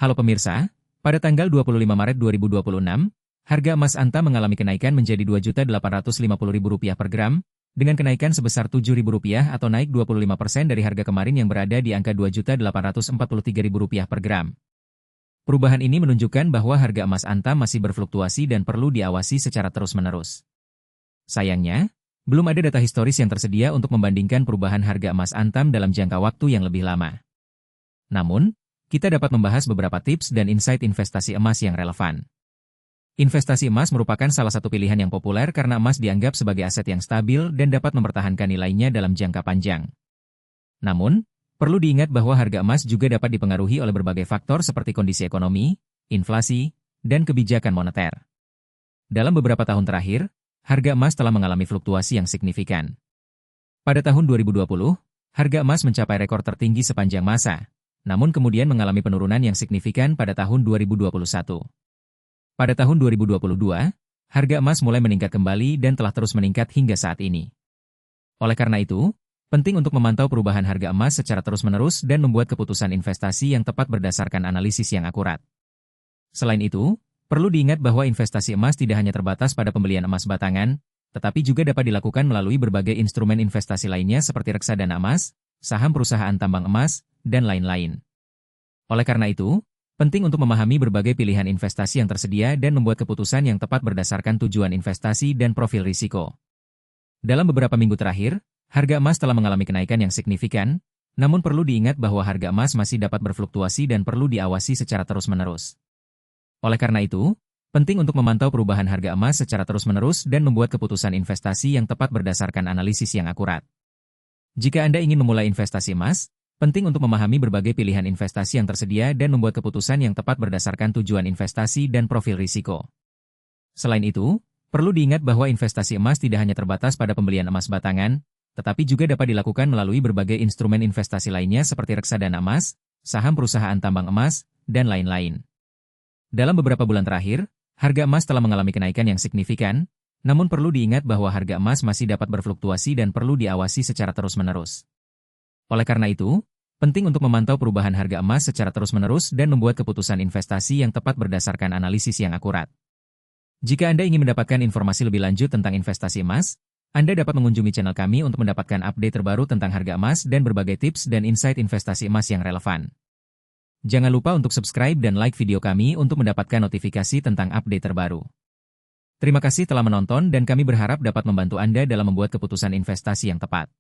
Halo pemirsa, pada tanggal 25 Maret 2026, harga emas Antam mengalami kenaikan menjadi Rp2.850.000 per gram, dengan kenaikan sebesar Rp7.000 atau naik 25% dari harga kemarin yang berada di angka Rp2.843.000 per gram. Perubahan ini menunjukkan bahwa harga emas Antam masih berfluktuasi dan perlu diawasi secara terus-menerus. Sayangnya, belum ada data historis yang tersedia untuk membandingkan perubahan harga emas Antam dalam jangka waktu yang lebih lama. Namun, kita dapat membahas beberapa tips dan insight investasi emas yang relevan. Investasi emas merupakan salah satu pilihan yang populer karena emas dianggap sebagai aset yang stabil dan dapat mempertahankan nilainya dalam jangka panjang. Namun, perlu diingat bahwa harga emas juga dapat dipengaruhi oleh berbagai faktor seperti kondisi ekonomi, inflasi, dan kebijakan moneter. Dalam beberapa tahun terakhir, harga emas telah mengalami fluktuasi yang signifikan. Pada tahun 2020, harga emas mencapai rekor tertinggi sepanjang masa, namun kemudian mengalami penurunan yang signifikan pada tahun 2021. Pada tahun 2022, harga emas mulai meningkat kembali dan telah terus meningkat hingga saat ini. Oleh karena itu, penting untuk memantau perubahan harga emas secara terus-menerus dan membuat keputusan investasi yang tepat berdasarkan analisis yang akurat. Selain itu, perlu diingat bahwa investasi emas tidak hanya terbatas pada pembelian emas batangan, tetapi juga dapat dilakukan melalui berbagai instrumen investasi lainnya seperti reksadana emas, saham perusahaan tambang emas, dan lain-lain. Oleh karena itu, penting untuk memahami berbagai pilihan investasi yang tersedia dan membuat keputusan yang tepat berdasarkan tujuan investasi dan profil risiko. Dalam beberapa minggu terakhir, harga emas telah mengalami kenaikan yang signifikan, namun perlu diingat bahwa harga emas masih dapat berfluktuasi dan perlu diawasi secara terus-menerus. Oleh karena itu, penting untuk memantau perubahan harga emas secara terus-menerus dan membuat keputusan investasi yang tepat berdasarkan analisis yang akurat. Jika Anda ingin memulai investasi emas, penting untuk memahami berbagai pilihan investasi yang tersedia dan membuat keputusan yang tepat berdasarkan tujuan investasi dan profil risiko. Selain itu, perlu diingat bahwa investasi emas tidak hanya terbatas pada pembelian emas batangan, tetapi juga dapat dilakukan melalui berbagai instrumen investasi lainnya seperti reksadana emas, saham perusahaan tambang emas, dan lain-lain. Dalam beberapa bulan terakhir, harga emas telah mengalami kenaikan yang signifikan, namun perlu diingat bahwa harga emas masih dapat berfluktuasi dan perlu diawasi secara terus-menerus. Oleh karena itu, penting untuk memantau perubahan harga emas secara terus-menerus dan membuat keputusan investasi yang tepat berdasarkan analisis yang akurat. Jika Anda ingin mendapatkan informasi lebih lanjut tentang investasi emas, Anda dapat mengunjungi channel kami untuk mendapatkan update terbaru tentang harga emas dan berbagai tips dan insight investasi emas yang relevan. Jangan lupa untuk subscribe dan like video kami untuk mendapatkan notifikasi tentang update terbaru. Terima kasih telah menonton dan kami berharap dapat membantu Anda dalam membuat keputusan investasi yang tepat.